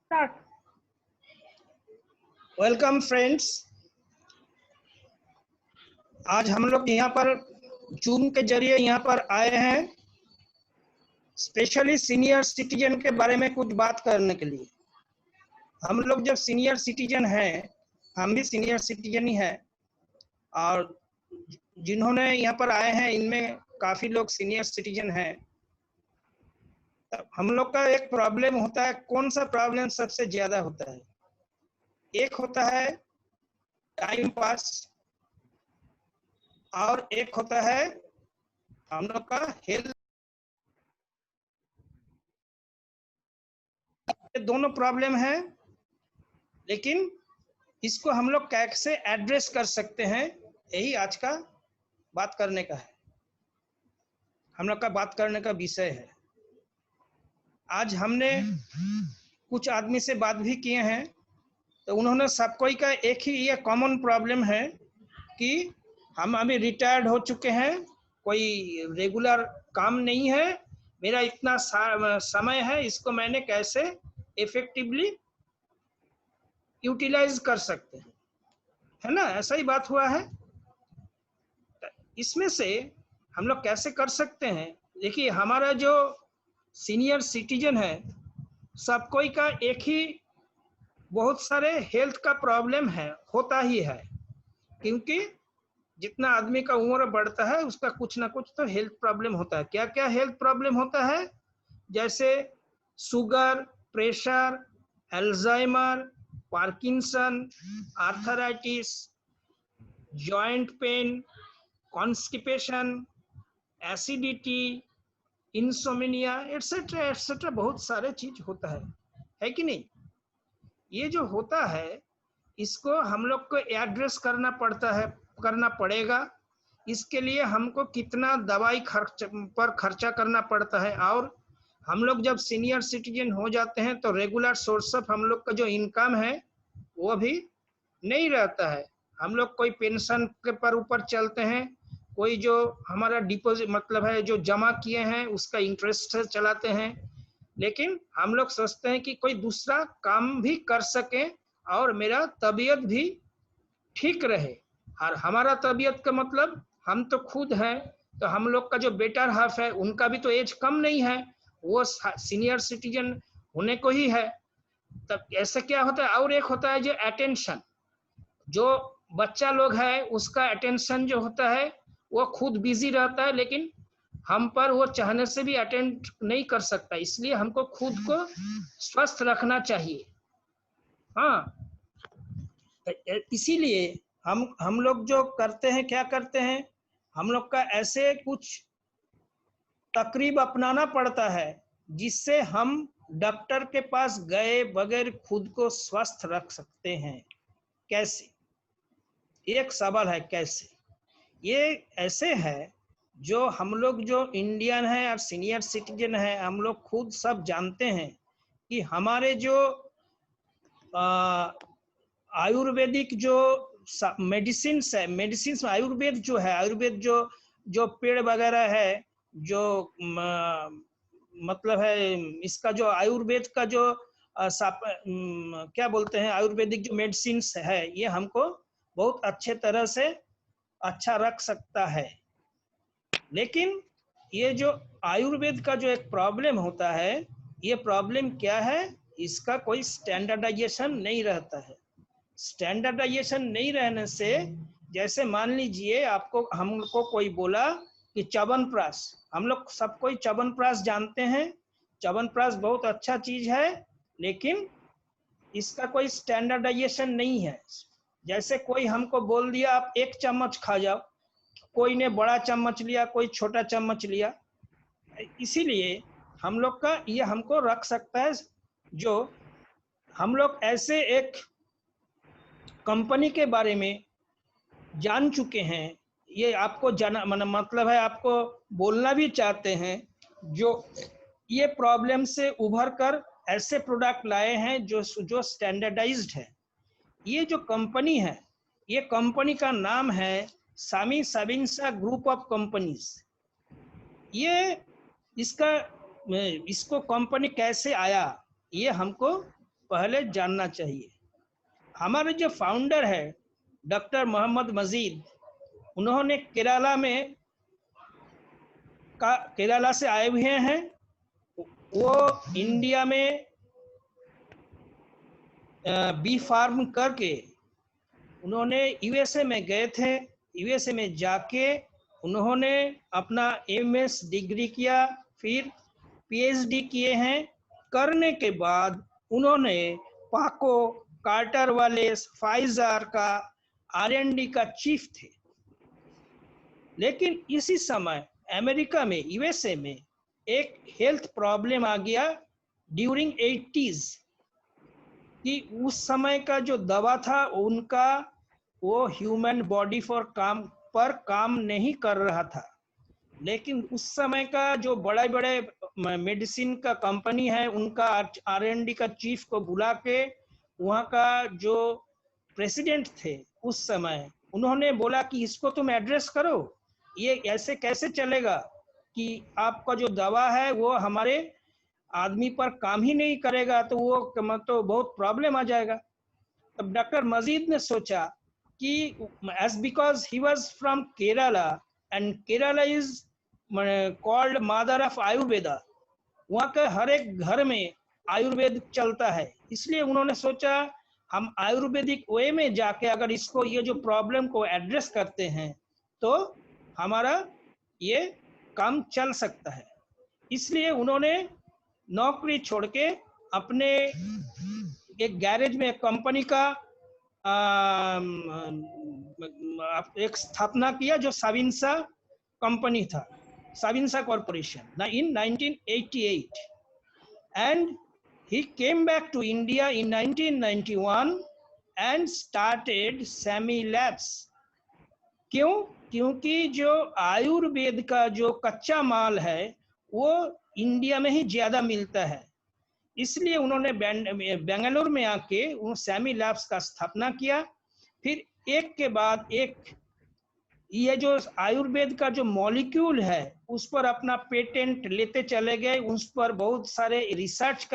Start. Welcome friends, आज हम लोग यहाँ पर जूम के जरिए यहाँ पर आए हैं स्पेशली सीनियर सिटीजन के बारे में कुछ बात करने के लिए। हम लोग जब सीनियर सिटीजन हैं, हम भी सीनियर सिटीजन ही हैं, और जिन्होंने यहाँ पर आए हैं इनमें काफ़ी लोग सीनियर सिटीजन हैं। हम लोग का एक प्रॉब्लम होता है। कौन सा प्रॉब्लम सबसे ज़्यादा होता है? एक होता है टाइम पास और एक होता है हम लोग का हेल्थ। दोनों प्रॉब्लम है, लेकिन इसको हम लोग कैसे एड्रेस कर सकते हैं, यही आज का बात करने का है, हम लोग का बात करने का विषय है। आज हमने कुछ आदमी से बात भी किए हैं, तो उन्होंने सब कोई का एक ही ये कॉमन प्रॉब्लम है कि हम अभी रिटायर्ड हो चुके हैं, कोई रेगुलर काम नहीं है, मेरा इतना समय है, इसको मैंने कैसे इफेक्टिवली यूटिलाइज कर सकते हैं, है ना? ऐसा ही बात हुआ है। इसमें से हम लोग कैसे कर सकते हैं? देखिए, हमारा जो सीनियर सिटीजन है, सब कोई का एक ही बहुत सारे हेल्थ का प्रॉब्लम है, होता ही है, क्योंकि जितना आदमी का उम्र बढ़ता है उसका कुछ ना कुछ तो हेल्थ प्रॉब्लम होता है। क्या क्या हेल्थ प्रॉब्लम होता है? जैसे sugar, pressure, Alzheimer, Parkinson, arthritis, joint pain, constipation, acidity, insomnia, etcetera etcetera, बहुत सारे चीज होता है कि नहीं? ये जो होता है इसको हम लोग को एड्रेस करना पड़ेगा। इसके लिए हमको कितना दवाई पर खर्चा करना पड़ता है, और हम लोग जब सीनियर सिटीजन हो जाते हैं तो रेगुलर सोर्स ऑफ हम लोग का जो इनकम है वो भी नहीं रहता है। हम लोग कोई पेंशन के पर ऊपर चलते हैं, कोई जो हमारा डिपॉजिट मतलब है जो जमा किए हैं उसका इंटरेस्ट से चलाते हैं, लेकिन हम लोग सोचते हैं कि कोई दूसरा काम भी कर सके और मेरा तबीयत भी ठीक रहे। और हमारा तबीयत का मतलब हम तो खुद हैं, तो हम लोग का जो बेटर हाफ है उनका भी तो एज कम नहीं है, वो सीनियर सिटीजन होने को ही है। तब ऐसे क्या होता है? और एक होता है जो अटेंशन, जो बच्चा लोग है उसका अटेंशन जो होता है वो खुद बिजी रहता है, लेकिन हम पर वो चाहने से भी अटेंड नहीं कर सकता, इसलिए हमको खुद को स्वस्थ रखना चाहिए। हाँ, इसीलिए हम लोग जो करते हैं, क्या करते हैं, हम लोग का ऐसे कुछ तकरीब अपनाना पड़ता है जिससे हम डॉक्टर के पास गए बगैर खुद को स्वस्थ रख सकते हैं। कैसे? एक सवाल है कैसे। ये ऐसे है, जो हम लोग जो इंडियन है और सीनियर सिटीजन है, हम लोग खुद सब जानते हैं कि हमारे जो आयुर्वेदिक जो मेडिसिन है, मेडिसिन में आयुर्वेद जो है, आयुर्वेद जो पेड़ वगैरह है, जो मतलब है इसका जो आयुर्वेद का जो क्या बोलते हैं, आयुर्वेदिक जो मेडिसिन है, ये हमको बहुत अच्छे तरह से अच्छा रख सकता है। लेकिन ये जो आयुर्वेद का जो एक प्रॉब्लम होता है, ये प्रॉब्लम क्या है? इसका कोई स्टैंडर्डाइजेशन नहीं रहता है। स्टैंडर्डाइजेशन नहीं रहने से, जैसे मान लीजिए आपको हमको कोई बोला कि च्यवनप्राश, हम लोग सब कोई च्यवनप्राश जानते हैं, च्यवनप्राश बहुत अच्छा चीज है, लेकिन इसका कोई स्टैंडर्डाइजेशन नहीं है। जैसे कोई हमको बोल दिया आप 1 चम्मच खा जाओ, कोई ने बड़ा चम्मच लिया, कोई छोटा चम्मच लिया, इसीलिए हम लोग का ये हमको रख सकता है। जो हम लोग ऐसे एक कंपनी के बारे में जान चुके हैं, ये आपको जाना मतलब है, आपको बोलना भी चाहते हैं, जो ये प्रॉब्लम से उभर कर ऐसे प्रोडक्ट लाए हैं जो स्टैंडर्डाइज्ड है। ये जो कंपनी है, ये कंपनी का नाम है सामी साबिंसा ग्रुप ऑफ कंपनीज। ये इसको कंपनी कैसे आया, ये हमको पहले जानना चाहिए। हमारे जो फाउंडर है डॉक्टर मोहम्मद मजीद, उन्होंने केरला से आए हुए हैं। वो इंडिया में बी फार्म करके उन्होंने यूएसए में गए थे। यूएसए में जाके उन्होंने अपना एमएस डिग्री किया, फिर पीएचडी किए हैं। करने के बाद उन्होंने पाको कार्टर वाले फाइजर का आर&डी का चीफ थे। लेकिन इसी समय अमेरिका में, यूएसए में एक हेल्थ प्रॉब्लम आ गया ड्यूरिंग 80s कि उस समय का जो दवा था उनका वो ह्यूमन बॉडी पर काम नहीं कर रहा था। लेकिन उस समय का जो बड़े बड़े मेडिसिन का कंपनी है, उनका आर&डी का चीफ को बुला के वहाँ का जो प्रेसिडेंट थे उस समय, उन्होंने बोला कि इसको तुम एड्रेस करो, ये ऐसे कैसे चलेगा कि आपका जो दवा है वो हमारे आदमी पर काम ही नहीं करेगा, तो वो तो बहुत प्रॉब्लम आ जाएगा। तब डॉक्टर मजीद ने सोचा कि as because he was from Kerala and Kerala is called mother of Ayurveda, वहाँ के हर एक घर में आयुर्वेद चलता है, इसलिए उन्होंने सोचा हम आयुर्वेदिक वे में जाके अगर इसको ये जो प्रॉब्लम को एड्रेस करते हैं तो हमारा ये काम चल सकता है। इसलिए उन्होंने नौकरी छोड़ के अपने एक गैरेज में एक कंपनी का एक स्थापना किया जो साविंसा कंपनी था, साविंसा corporation in 1988, and he came back to India in 1991 and started SAMI Labs। क्यों? क्योंकि जो आयुर्वेद का जो कच्चा माल है वो इंडिया में ही ज्यादा मिलता है, इसलिए उन्होंने बेंगलुरु में आके उन सैमी लैब्स का स्थापना किया। फिर एक के बाद एक ये जो आयुर्वेद का जो मॉलिक्यूल है उस पर अपना पेटेंट लेते चले गए, उस पर बहुत सारे रिसर्च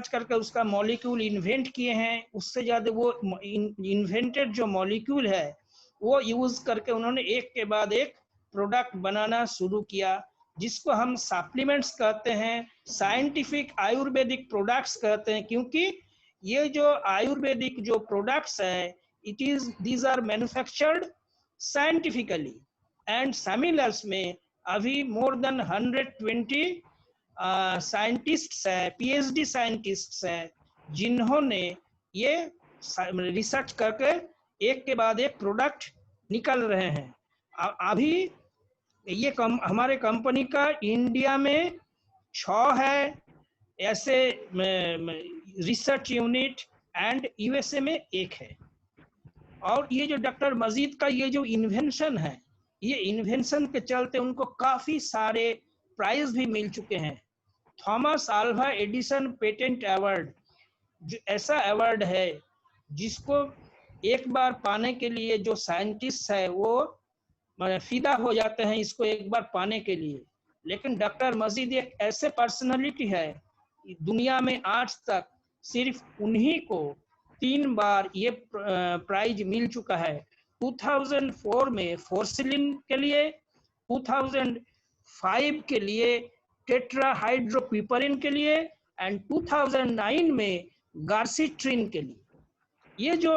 करके उसका मॉलिक्यूल इन्वेंट किए हैं। उससे ज्यादा वो इन्वेंटेड जो मॉलिक्यूल है वो यूज करके उन्होंने एक के बाद एक प्रोडक्ट बनाना शुरू किया, जिसको हम सप्लीमेंट्स कहते हैं, साइंटिफिक आयुर्वेदिक प्रोडक्ट्स कहते हैं। क्योंकि ये जो आयुर्वेदिक जो प्रोडक्ट्स है these are manufactured scientifically, and SAMI Labs में अभी more than 120 साइंटिस्ट्स है, पीएचडी साइंटिस्ट्स है, जिन्होंने ये रिसर्च करके एक के बाद एक प्रोडक्ट निकल रहे हैं। अभी ये हमारे कंपनी का इंडिया में 6 है ऐसे रिसर्च यूनिट, एंड यूएसए में 1 है। और ये जो डॉक्टर मजीद का ये जो इन्वेंशन है, ये इन्वेंशन के चलते उनको काफी सारे प्राइज भी मिल चुके हैं। Thomas Alva Edison patent award जो ऐसा अवार्ड है जिसको एक बार पाने के लिए जो साइंटिस्ट है वो फिदा हो जाते हैं इसको एक बार पाने के लिए। लेकिन डॉक्टर मजीद एक ऐसे पर्सनालिटी है, दुनिया में आज तक सिर्फ उन्हीं को 3 बार ये प्राइज मिल चुका है। 2004 में फोर्सिलिन के लिए, 2005 के लिए टेट्राहाइड्रोपिपरिन के लिए, एंड 2009 में गार्सिट्रिन के लिए, ये जो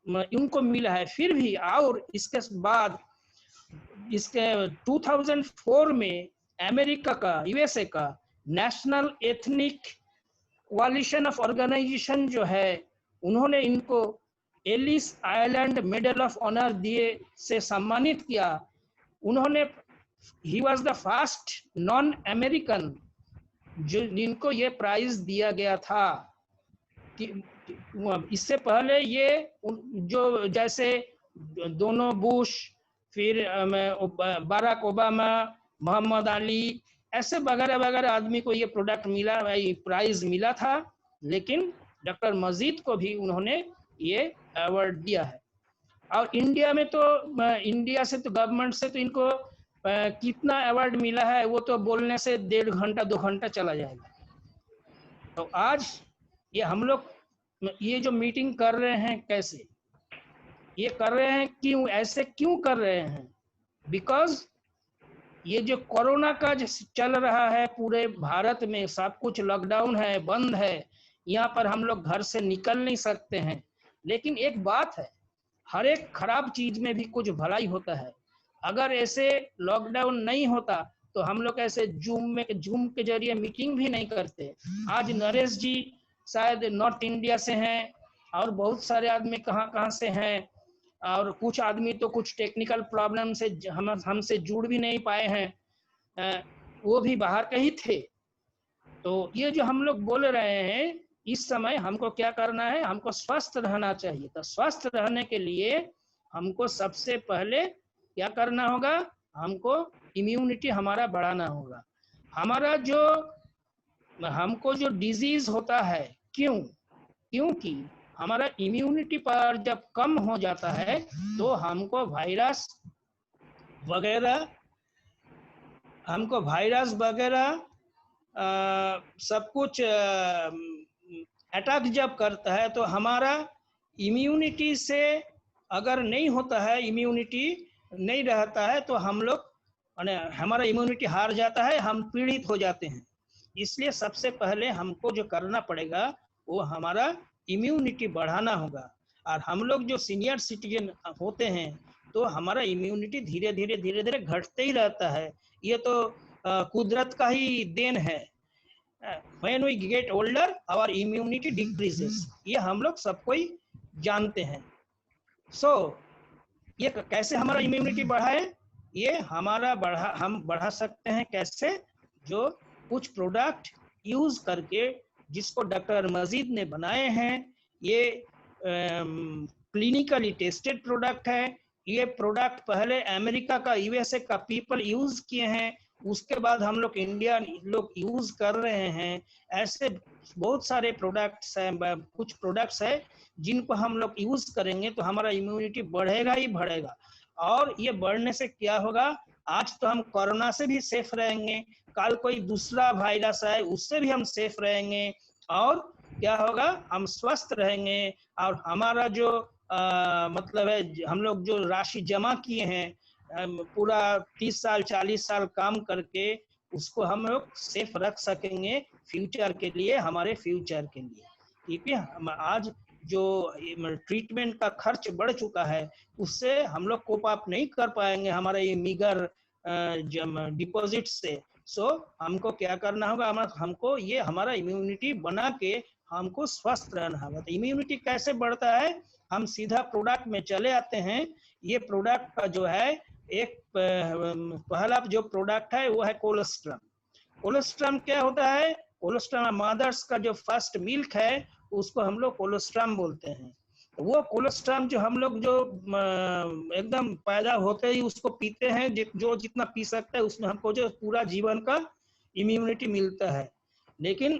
उनको मिला है। फिर भी और इसके बाद इसके 2004 में अमेरिका का, यूएसए का national ethnic coalition of organization जो है, उन्होंने इनको Ellis Island medal of honour दिए से सम्मानित किया। उन्होंने he was the first non American जिनको ये प्राइज दिया गया था। कि इससे पहले ये जो जैसे दोनों बुश, फिर बाराक ओबामा, मोहम्मद अली, ऐसे वगैरह वगैरह आदमी को ये प्रोडक्ट मिला, प्राइज मिला था। लेकिन डॉक्टर मजीद को भी उन्होंने ये अवार्ड दिया है। और इंडिया में तो इंडिया से तो गवर्नमेंट से तो इनको कितना अवार्ड मिला है वो तो बोलने से 1.5 घंटा 2 घंटा चला जाएगा। तो आज ये हम लोग ये जो मीटिंग कर रहे हैं कैसे ये कर रहे हैं, क्यों ऐसे क्यों कर रहे हैं? बिकॉज ये जो कोरोना का जो चल रहा है पूरे भारत में, सब कुछ लॉकडाउन है, बंद है, यहाँ पर हम लोग घर से निकल नहीं सकते हैं। लेकिन एक बात है, हर एक खराब चीज में भी कुछ भलाई होता है। अगर ऐसे लॉकडाउन नहीं होता तो हम लोग ऐसे जूम के जरिए मीटिंग भी नहीं करते। आज नरेश जी शायद नॉर्थ इंडिया से हैं और बहुत सारे आदमी कहाँ कहाँ से हैं, और कुछ आदमी तो कुछ टेक्निकल प्रॉब्लम से हमसे जुड़ भी नहीं पाए हैं, वो भी बाहर के ही थे। तो ये जो हम लोग बोल रहे हैं, इस समय हमको क्या करना है, हमको स्वस्थ रहना चाहिए। तो स्वस्थ रहने के लिए हमको सबसे पहले क्या करना होगा, हमको इम्यूनिटी हमारा बढ़ाना होगा। हमारा जो हमको जो डिजीज होता है, क्योंकि हमारा इम्यूनिटी पावर जब कम हो जाता है तो हमको वायरस वगैरह सब कुछ अटैक जब करता है, तो हमारा इम्यूनिटी से अगर नहीं होता है, इम्यूनिटी नहीं रहता है, तो हम लोग हमारा इम्यूनिटी हार जाता है, हम पीड़ित हो जाते हैं। इसलिए सबसे पहले हमको जो करना पड़ेगा वो हमारा इम्यूनिटी बढ़ाना होगा। और हम लोग जो सीनियर सिटीजन होते हैं तो हमारा इम्यूनिटी धीरे धीरे घटते ही रहता है। ये तो कुदरत का ही देन है। When we get older, our immunity decreases. ये हम लोग सब कोई जानते हैं। ये कैसे हमारा इम्यूनिटी बढ़ाए, ये हम बढ़ा सकते हैं कैसे, जो कुछ प्रोडक्ट यूज करके जिसको डॉक्टर मजीद ने बनाए हैं। ये क्लिनिकली टेस्टेड प्रोडक्ट है। ये प्रोडक्ट पहले अमेरिका का, यूएसए का पीपल यूज किए हैं, उसके बाद हम लोग इंडिया लोग यूज कर रहे हैं। ऐसे बहुत सारे प्रोडक्ट्स हैं, कुछ प्रोडक्ट्स है जिनको हम लोग यूज करेंगे तो हमारा इम्यूनिटी बढ़ेगा ही बढ़ेगा। और ये बढ़ने से क्या होगा, आज तो हम कोरोना से भी सेफ रहेंगे, कल कोई दूसरा वायरस है उससे भी हम सेफ रहेंगे, और क्या होगा, हम स्वस्थ रहेंगे। और हमारा जो मतलब है, हम लोग जो राशि जमा किए हैं पूरा 30 साल 40 साल काम करके, उसको हम लोग सेफ रख सकेंगे फ्यूचर के लिए, हमारे फ्यूचर के लिए। ठीक है, हम आज जो ट्रीटमेंट का खर्च बढ़ चुका है उससे हम लोग कोप अप नहीं कर पाएंगे हमारे ये मीगर डिपॉजिट से। हमको क्या करना होगा, हमको ये हमारा इम्यूनिटी बना के हमको स्वस्थ रहना होगा। तो इम्यूनिटी कैसे बढ़ता है, हम सीधा प्रोडक्ट में चले आते हैं। ये प्रोडक्ट का जो है एक पहला जो प्रोडक्ट है वो है कोलेस्ट्रम। कोलेस्ट्रम क्या होता है, कोलेस्ट्रम मदर्स का जो फर्स्ट मिल्क है उसको हम लोग कोलेस्ट्रम बोलते हैं। वो कोलेस्ट्रम जो हम लोग जो एकदम पैदा होते ही उसको पीते हैं, जो जितना पी सकता है उसमें हमको जो पूरा जीवन का इम्यूनिटी मिलता है। लेकिन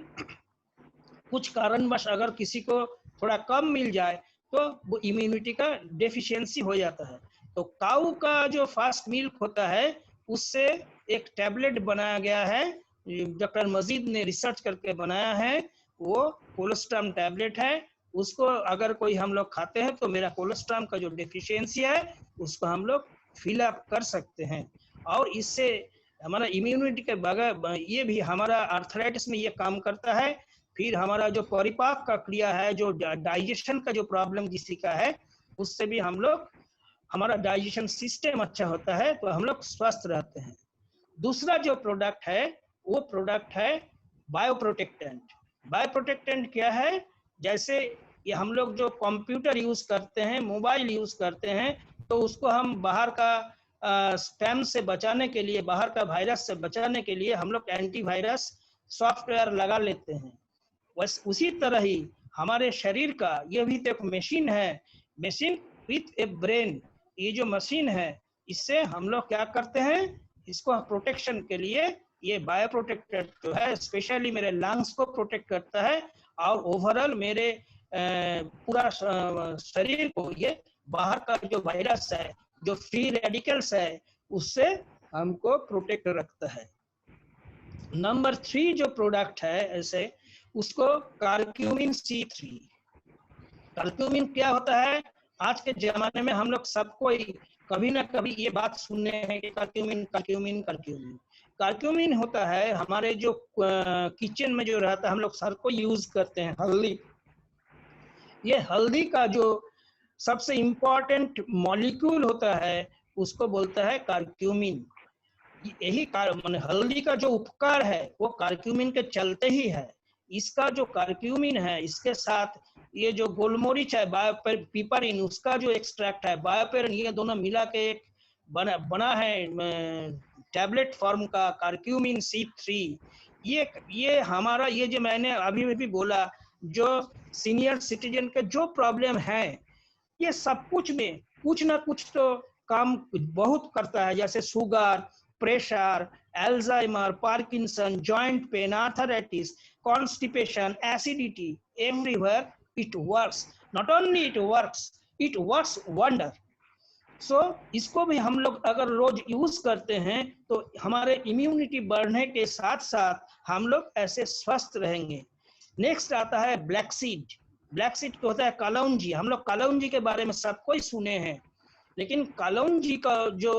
कुछ कारणवश अगर किसी को थोड़ा कम मिल जाए तो वो इम्यूनिटी का डेफिशिएंसी हो जाता है। तो काऊ का जो फास्ट मिल्क होता है उससे एक टैबलेट बनाया गया है, डॉक्टर मजीद ने रिसर्च करके बनाया है, वो कोलेस्ट्रम टैबलेट है। उसको अगर कोई हम लोग खाते हैं तो मेरा कोलेस्ट्रम का जो डेफिशिएंसी है उसको हम लोग फिल अप कर सकते हैं। और इससे हमारा इम्यूनिटी के बगैर ये भी हमारा आर्थराइटिस में ये काम करता है। फिर हमारा जो परिपाक का क्रिया है, जो डाइजेशन का जो प्रॉब्लम किसी का है, उससे भी हम लोग, हमारा डाइजेशन सिस्टम अच्छा होता है तो हम लोग स्वस्थ रहते हैं। दूसरा जो प्रोडक्ट है वो प्रोडक्ट है बायोप्रोटेक्टेंट। बायोप्रोटेक्टेंट क्या है, जैसे ये हम लोग जो कंप्यूटर यूज करते हैं, मोबाइल यूज करते हैं, तो उसको हम बाहर का स्पैम से बचाने के लिए, बाहर का वायरस से बचाने के लिए हम लोग एंटीवायरस सॉफ्टवेयर लगा लेते हैं। बस उसी तरह ही हमारे शरीर का ये भी तो एक मशीन है, मशीन विथ ए ब्रेन। ये जो मशीन है इससे हम लोग क्या करते हैं, इसको प्रोटेक्शन के लिए ये बायो प्रोटेक्टर जो है स्पेशली मेरे लंग्स को प्रोटेक्ट करता है, और ओवरऑल मेरे पूरा शरीर को ये बाहर का जो वायरस है, जो फ्री रेडिकल्स है, उससे हमको प्रोटेक्ट रखता है। नंबर 3 जो प्रोडक्ट है ऐसे, उसको करक्यूमिन C3। करक्यूमिन क्या होता है? आज के जमाने में हम लोग सबको कभी ना कभी ये बात सुनने हैं कि करक्यूमिन करक्यूमिन करक्यूमिन। करक्यूमिन होता है हमारे जो किचन में जो रहता है, हम लोग सर को यूज करते हैं, हल्दी। ये हल्दी का जो सबसे इम्पोर्टेंट मॉलिक्यूल होता है उसको बोलता है करक्यूमिन। यही माने हल्दी का जो उपकार है वो करक्यूमिन के चलते ही है। इसका जो करक्यूमिन है, इसके साथ ये जो गोलमोरिच है, पिपरिन, उसका जो एक्सट्रैक्ट है, बायोपेरिन, ये दोनों मिला के एक बना है टैबलेट फॉर्म का करक्यूमिन C3। ये हमारा ये जो मैंने अभी भी बोला, जो सीनियर सिटीजन के जो प्रॉब्लम है, ये सब कुछ में कुछ ना कुछ तो काम बहुत करता है, जैसे sugar, pressure, Alzheimer, Parkinson, joint pain, arthritis, constipation, acidity, everywhere it works. Not only it works wonder. So इसको भी हम लोग अगर रोज यूज करते हैं तो हमारे इम्यूनिटी बढ़ने के साथ साथ हम लोग ऐसे स्वस्थ रहेंगे। नेक्स्ट आता है ब्लैक सीड। ब्लैक सीड को होता है कलौंजी। हम लोग कलौंजी के बारे में सब कोई सुने हैं, लेकिन कलौंजी का जो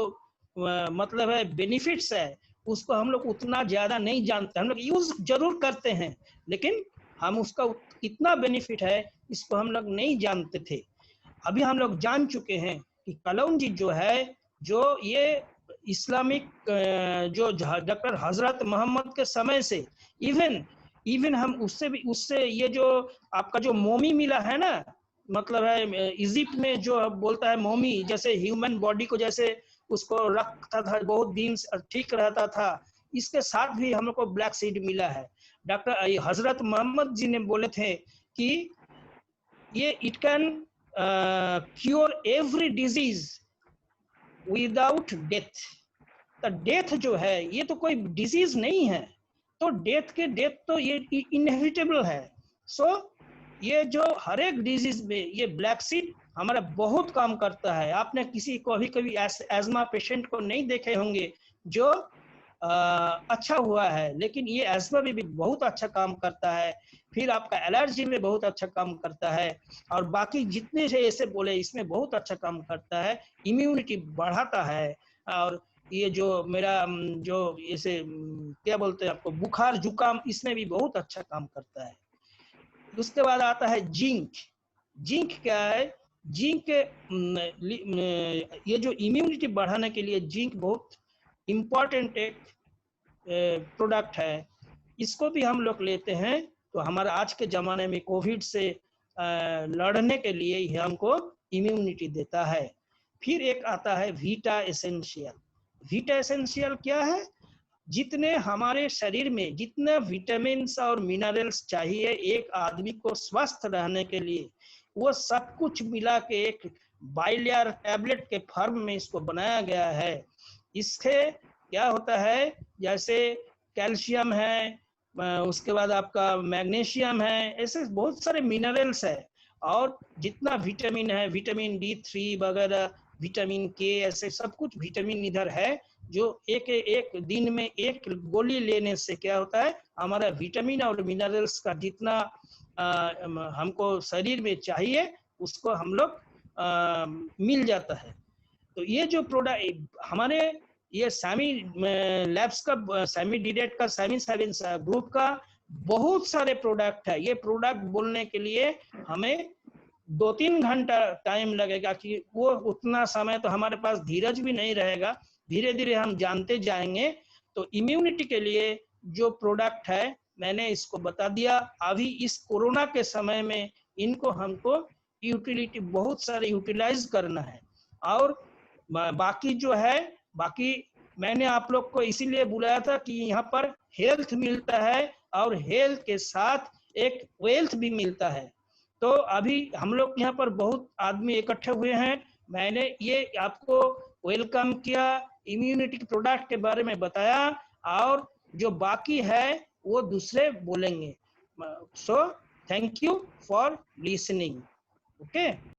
मतलब है बेनिफिट्स है, उसको हम लोग उतना ज्यादा नहीं जानते। हम लोग यूज जरूर करते हैं, लेकिन हम उसका कितना बेनिफिट है इसको हम लोग नहीं जानते थे। अभी हम लोग जान चुके हैं कि कलौंजी जो है, जो ये इस्लामिक जो डॉक्टर हजरत मोहम्मद के समय से इवन हम उससे ये जो आपका जो मोमी मिला है ना, मतलब है इजिप्ट में जो बोलता है मोमी, जैसे ह्यूमन बॉडी को जैसे उसको रखता था, बहुत दिन ठीक रहता था, इसके साथ भी हम लोग को ब्लैक सीड मिला है। डॉक्टर हजरत मोहम्मद जी ने बोले थे कि ये it can cure every disease without death. तो डेथ जो है ये तो कोई डिजीज नहीं है, तो डेथ तो ये इनएविटेबल है। सो ये जो हर एक डिजीज में ये ब्लैक सीड हमारा बहुत काम करता है। आपने किसी को कभी एस्मा पेशेंट को नहीं देखे होंगे जो अच्छा हुआ है, लेकिन ये एस्मा में भी बहुत अच्छा काम करता है। फिर आपका एलर्जी में बहुत अच्छा काम करता है, और बाकी जितने से ऐसे बोले इसमें बहुत अच्छा काम करता है, इम्यूनिटी बढ़ाता है। और ये जो मेरा जो ऐसे क्या बोलते हैं आपको, बुखार जुकाम, इसमें भी बहुत अच्छा काम करता है। उसके बाद आता है जिंक। जिंक क्या है? जिंक ये जो इम्यूनिटी बढ़ाने के लिए जिंक बहुत इम्पोर्टेंट एक प्रोडक्ट है। इसको भी हम लोग लेते हैं तो हमारा आज के ज़माने में कोविड से लड़ने के लिए ही हमको इम्यूनिटी देता है। फिर एक आता है वीटा एसेंशियल। वीटा एसेंशियल क्या है? जितने हमारे शरीर में जितने विटामिन और मिनरल्स चाहिए एक आदमी को स्वस्थ रहने के लिए, वो सब कुछ मिला के एक बाइलेयर टैबलेट के फॉर्म में इसको बनाया गया है। इससे क्या होता है, जैसे कैल्शियम है, उसके बाद आपका मैग्नीशियम है, ऐसे बहुत सारे मिनरल्स है, और जितना विटामिन है, विटामिन D3 वगैरह, विटामिन K, ऐसे सब कुछ विटामिन इधर है, जो एक दिन में एक गोली लेने से क्या होता है, हमारा विटामिन और मिनरल्स का जितना हमको शरीर में चाहिए उसको हम लोग मिल जाता है। तो ये जो प्रोडक्ट हमारे ये सैमी लैब्स का, सैमी डीडेट का, सैमी साइंस ग्रुप का बहुत सारे प्रोडक्ट है। ये प्रोडक्ट बोलने के लिए हमें 2-3 घंटा टाइम लगेगा, कि वो उतना समय तो हमारे पास धीरज भी नहीं रहेगा। धीरे धीरे हम जानते जाएंगे। तो इम्यूनिटी के लिए जो प्रोडक्ट है मैंने इसको बता दिया। अभी इस कोरोना के समय में इनको हमको यूटिलिटी बहुत सारे यूटिलाइज करना है। और बाकी जो है, बाकी मैंने आप लोग को इसीलिए बुलाया था कि यहाँ पर हेल्थ मिलता है और हेल्थ के साथ एक वेल्थ भी मिलता है। तो अभी हम लोग यहाँ पर बहुत आदमी इकट्ठे हुए हैं। मैंने ये आपको वेलकम किया, इम्यूनिटी प्रोडक्ट के बारे में बताया, और जो बाकी है वो दूसरे बोलेंगे। So thank you for listening. Okay.